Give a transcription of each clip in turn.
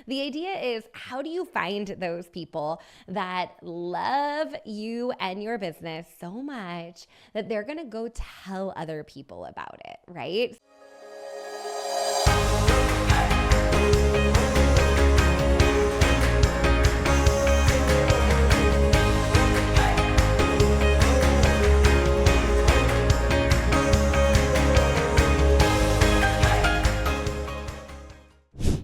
The idea is, how do you find those people that love you and your business so much that they're going to go tell other people about it, right?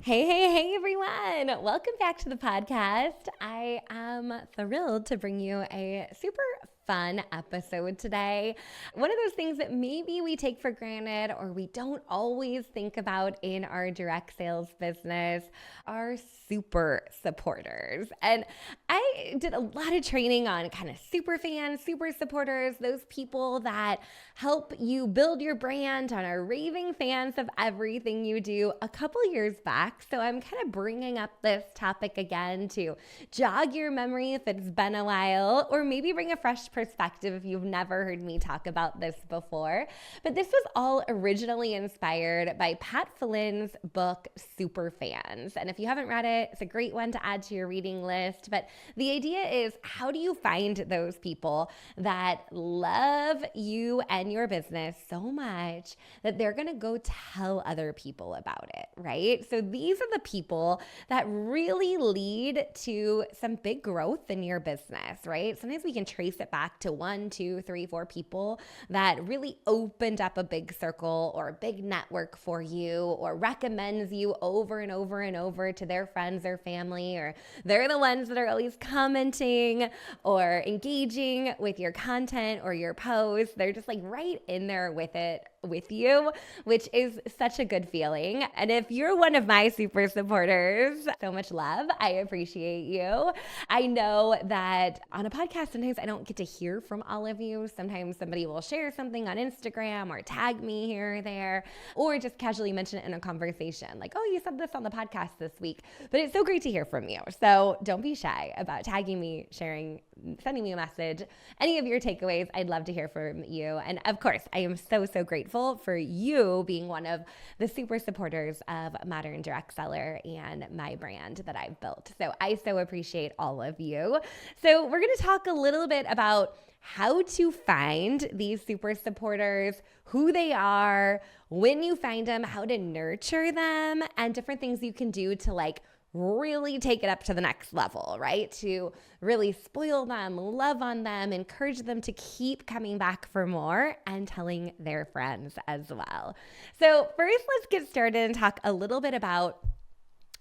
Hey, everyone. Welcome back to the podcast. I am thrilled to bring you a super fun episode today. One of those things that maybe we take for granted or we don't always think about in our direct sales business are super supporters. And I did a lot of training on kind of Superfans, super supporters, those people that help you build your brand and are raving fans of everything you do a couple years back. So I'm kind of bringing up this topic again to jog your memory if it's been a while, or maybe bring a fresh perspective if you've never heard me talk about this before. But this was all originally inspired by Pat Flynn's book, Superfans. And if you haven't read it, it's a great one to add to your reading list. But the idea is, how do you find those people that love you and your business so much that they're going to go tell other people about it, right? So these are the people that really lead to some big growth in your business, right? Sometimes we can trace it back to 1, 2, 3, 4 people that really opened up a big circle or a big network for you, or recommends you over and over and over to their friends or family, or they're the ones that are always commenting or engaging with your content or your posts. They're just like right in there with it with you, which is such a good feeling. And if you're one of my super supporters, so much love. I appreciate you. I know that on a podcast, sometimes I don't get to hear from all of you. Sometimes somebody will share something on Instagram or tag me here or there, or just casually mention it in a conversation. Like, oh, you said this on the podcast this week. But it's so great to hear from you. So don't be shy about tagging me, sharing, sending me a message. Any of your takeaways, I'd love to hear from you. And of course, I am so grateful for you being one of the super supporters of Modern Direct Seller and my brand that I've built. So I so appreciate all of you. So we're going to talk a little bit about how to find these super supporters, who they are, when you find them, how to nurture them, and different things you can do to really take it up to the next level, right? To really spoil them, love on them, encourage them to keep coming back for more and telling their friends as well. So first, let's get started and talk a little bit about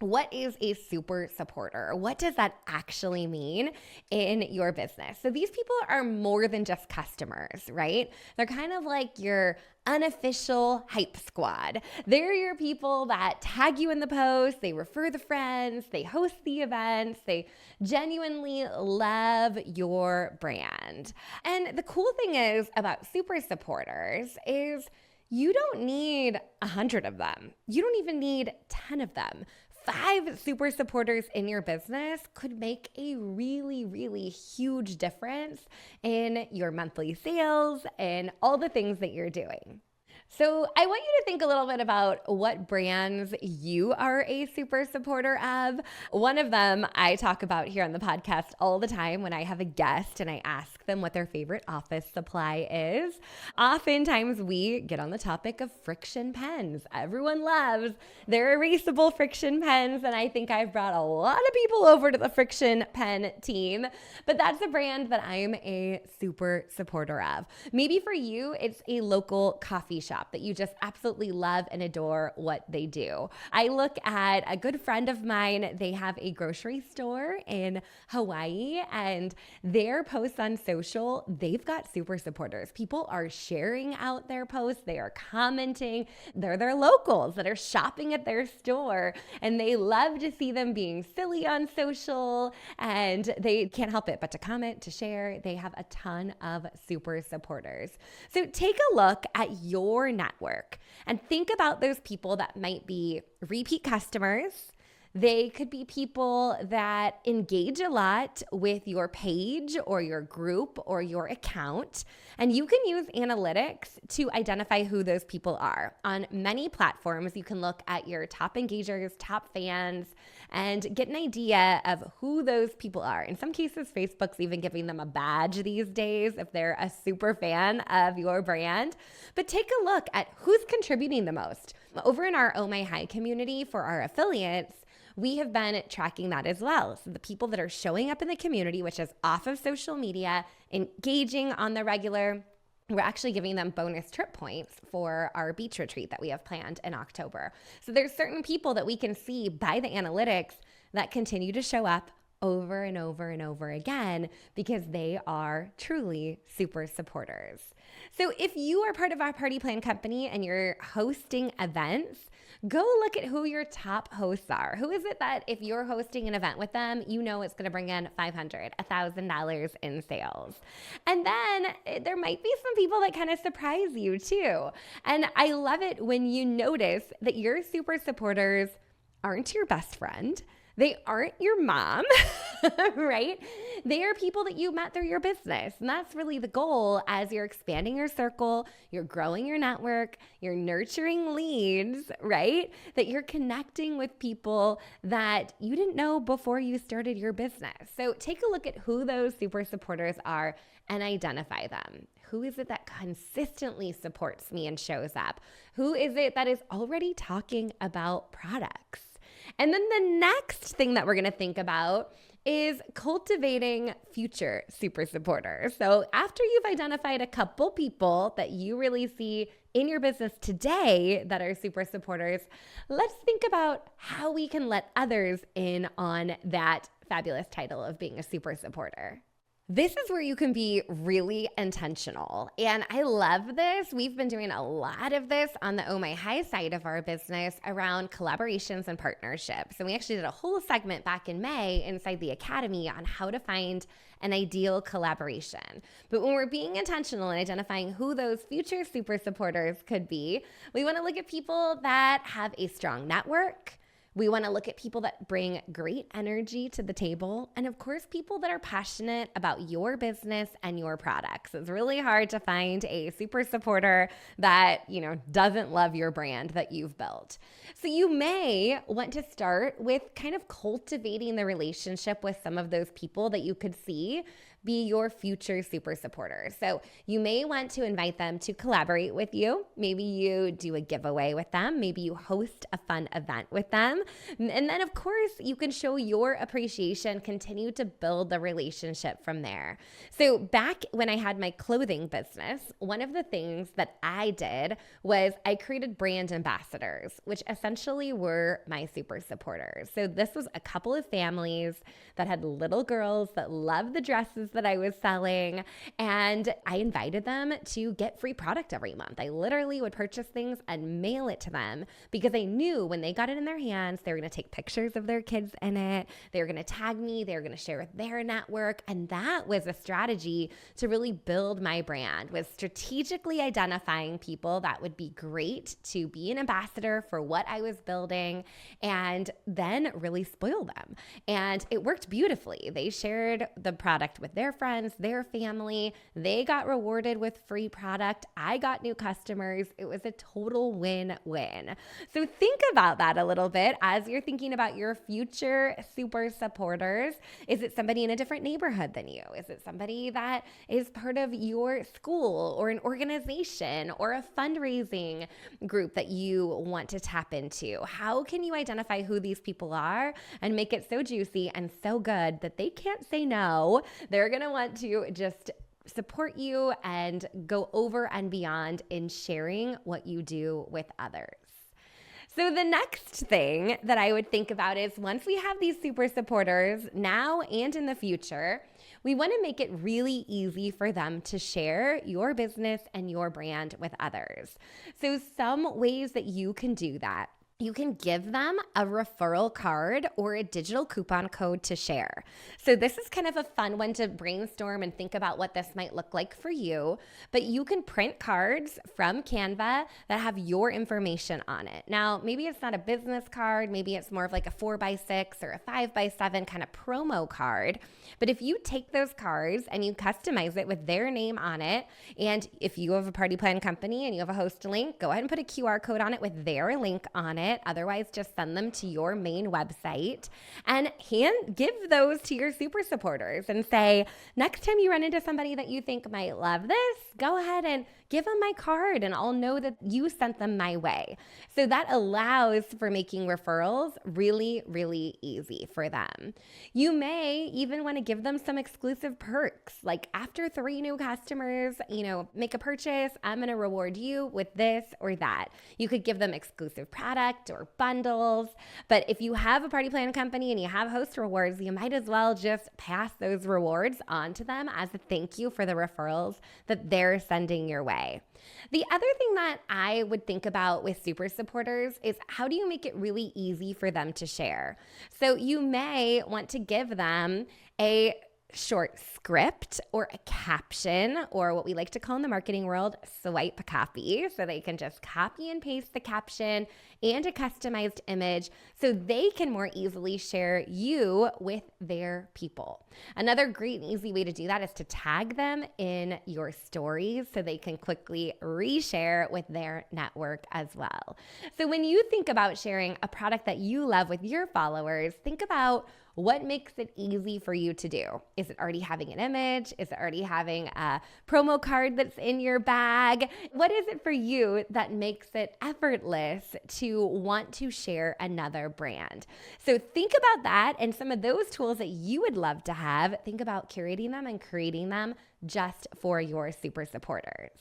what is a super supporter? What does that actually mean in your business? So these people are more than just customers, right? They're kind of like your unofficial hype squad. They're your people that tag you in the post, they refer the friends, they host the events, they genuinely love your brand. And the cool thing is about super supporters is you don't need 100 of them. You don't even need 10 of them. 5 super supporters in your business could make a really huge difference in your monthly sales and all the things that you're doing. So I want you to think a little bit about what brands you are a super supporter of. One of them I talk about here on the podcast all the time when I have a guest and I ask them what their favorite office supply is. Oftentimes we get on the topic of friction pens. Everyone loves their erasable friction pens, and I think I've brought a lot of people over to the friction pen team, but that's a brand that I'm a super supporter of. Maybe for you, it's a local coffee shop that you just absolutely love and adore what they do. I look at a good friend of mine. They have a grocery store in Hawaii, and their posts on social, they've got super supporters. People are sharing out their posts. They are commenting. They're their locals that are shopping at their store, and they love to see them being silly on social, and they can't help it but to comment, to share. They have a ton of super supporters. So take a look at your network and think about those people that might be repeat customers. They could be people that engage a lot with your page or your group or your account. And you can use analytics to identify who those people are. On many platforms, you can look at your top engagers, top fans, and get an idea of who those people are. In some cases, Facebook's even giving them a badge these days if they're a super fan of your brand. But take a look at who's contributing the most. Over in our Oh My High community for our affiliates, we have been tracking that as well. So the people that are showing up in the community, which is off of social media, engaging on the regular, we're actually giving them bonus trip points for our beach retreat that we have planned in October. So there's certain people that we can see by the analytics that continue to show up over and over and over again because they are truly super supporters. So if you are part of our Party Plan company and you're hosting events, go look at who your top hosts are. Who is it that if you're hosting an event with them, you know it's going to bring in $500, $1,000 in sales. And then there might be some people that kind of surprise you too. And I love it when you notice that your super supporters aren't your best friend. They aren't your mom, right? They are people that you met through your business. And that's really the goal as you're expanding your circle, you're growing your network, you're nurturing leads, right? That you're connecting with people that you didn't know before you started your business. So take a look at who those super supporters are and identify them. Who is it that consistently supports me and shows up? Who is it that is already talking about products? And then the next thing that we're going to think about is cultivating future super supporters. So after you've identified a couple people that you really see in your business today that are super supporters, let's think about how we can let others in on that fabulous title of being a super supporter. This is where you can be really intentional. And I love this. We've been doing a lot of this on the Oh My High side of our business around collaborations and partnerships. And we actually did a whole segment back in May inside the Academy on how to find an ideal collaboration. But when we're being intentional and identifying who those future super supporters could be, we want to look at people that have a strong network. We want to look at people that bring great energy to the table. And of course, people that are passionate about your business and your products. It's really hard to find a super supporter that, doesn't love your brand that you've built. So you may want to start with kind of cultivating the relationship with some of those people that you could see be your future super supporters. So you may want to invite them to collaborate with you. Maybe you do a giveaway with them. Maybe you host a fun event with them. And then of course you can show your appreciation, continue to build the relationship from there. So back when I had my clothing business, one of the things that I did was I created brand ambassadors, which essentially were my super supporters. So this was a couple of families that had little girls that loved the dresses that I was selling, and I invited them to get free product every month. I literally would purchase things and mail it to them because I knew when they got it in their hands, they were going to take pictures of their kids in it. They were going to tag me. They were going to share with their network. And that was a strategy to really build my brand, was strategically identifying people that would be great to be an ambassador for what I was building and then really spoil them. And it worked beautifully. They shared the product with their friends, their family. They got rewarded with free product. I got new customers. It was a total win-win. So think about that a little bit as you're thinking about your future super supporters. Is it somebody in a different neighborhood than you? Is it somebody that is part of your school or an organization or a fundraising group that you want to tap into? How can you identify who these people are and make it so juicy and so good that they can't say no? They're going to want to just support you and go over and beyond in sharing what you do with others. So the next thing that I would think about is once we have these super supporters now and in the future, we want to make it really easy for them to share your business and your brand with others. So some ways that you can do that. You can give them a referral card or a digital coupon code to share. So this is kind of a fun one to brainstorm and think about what this might look like for you. But you can print cards from Canva that have your information on it. Now, maybe it's not a business card. Maybe it's more of like a 4x6 or a 5x7 kind of promo card. But if you take those cards and you customize it with their name on it, and if you have a party plan company and you have a host link, go ahead and put a QR code on it with their link on it. it. Otherwise, just send them to your main website and give those to your super supporters and say, next time you run into somebody that you think might love this, go ahead and give them my card and I'll know that you sent them my way. So that allows for making referrals really, really easy for them. You may even want to give them some exclusive perks, like after 3 new customers, make a purchase, I'm going to reward you with this or that. You could give them exclusive product or bundles. But if you have a party planning company and you have host rewards, you might as well just pass those rewards on to them as a thank you for the referrals that they're sending your way. The other thing that I would think about with super supporters is how do you make it really easy for them to share? So you may want to give them a short script or a caption, or what we like to call in the marketing world, swipe copy. So they can just copy and paste the caption and a customized image so they can more easily share you with their people. Another great and easy way to do that is to tag them in your stories so they can quickly reshare with their network as well. So when you think about sharing a product that you love with your followers, think about what makes it easy for you to do. Is it already having an image? Is it already having a promo card that's in your bag? What is it for you that makes it effortless to want to share another brand? So think about that and some of those tools that you would love to have. Think about curating them and creating them just for your super supporters.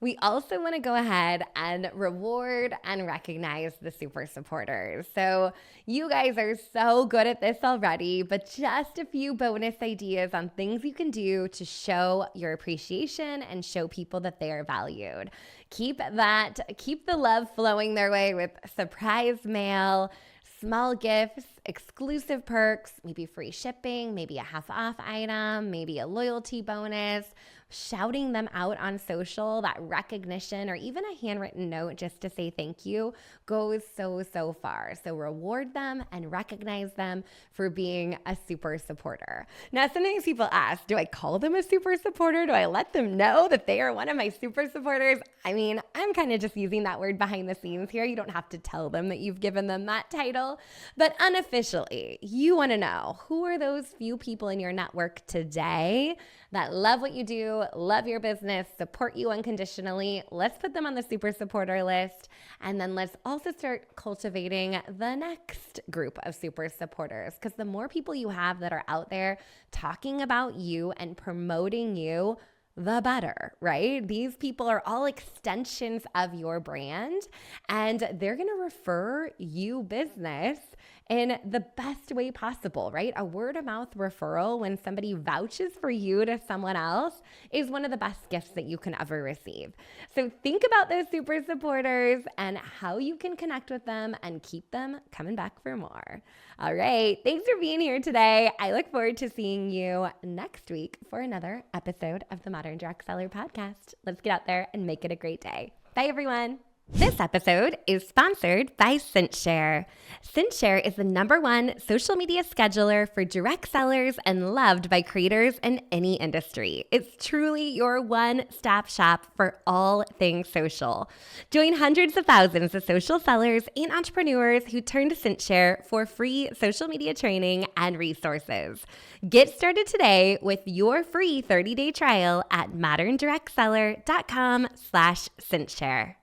We also want to go ahead and reward and recognize the super supporters. So you guys are so good at this already, but just a few bonus ideas on things you can do to show your appreciation and show people that they are valued. Keep the love flowing their way with surprise mail, small gifts, exclusive perks, maybe free shipping, maybe a half off item, maybe a loyalty bonus, shouting them out on social, that recognition, or even a handwritten note just to say thank you goes so far. So reward them and recognize them for being a super supporter. Now, sometimes people ask, do I call them a super supporter? Do I let them know that they are one of my super supporters? I mean, I'm kind of just using that word behind the scenes here. You don't have to tell them that you've given them that title, but unofficially, you want to know who are those few people in your network today that love what you do, love your business, support you unconditionally. Let's put them on the super supporter list. And then let's also start cultivating the next group of super supporters. Because the more people you have that are out there talking about you and promoting you, the better, right? These people are all extensions of your brand and they're going to refer you business in the best way possible, right? A word of mouth referral, when somebody vouches for you to someone else, is one of the best gifts that you can ever receive. So think about those super supporters and how you can connect with them and keep them coming back for more. All right. Thanks for being here today. I look forward to seeing you next week for another episode of the Modern Direct Seller Podcast. Let's get out there and make it a great day. Bye, everyone. This episode is sponsored by CintShare. CintShare is the #1 social media scheduler for direct sellers and loved by creators in any industry. It's truly your one-stop shop for all things social. Join hundreds of thousands of social sellers and entrepreneurs who turn to CintShare for free social media training and resources. Get started today with your free 30-day trial at moderndirectseller.com/CintShare.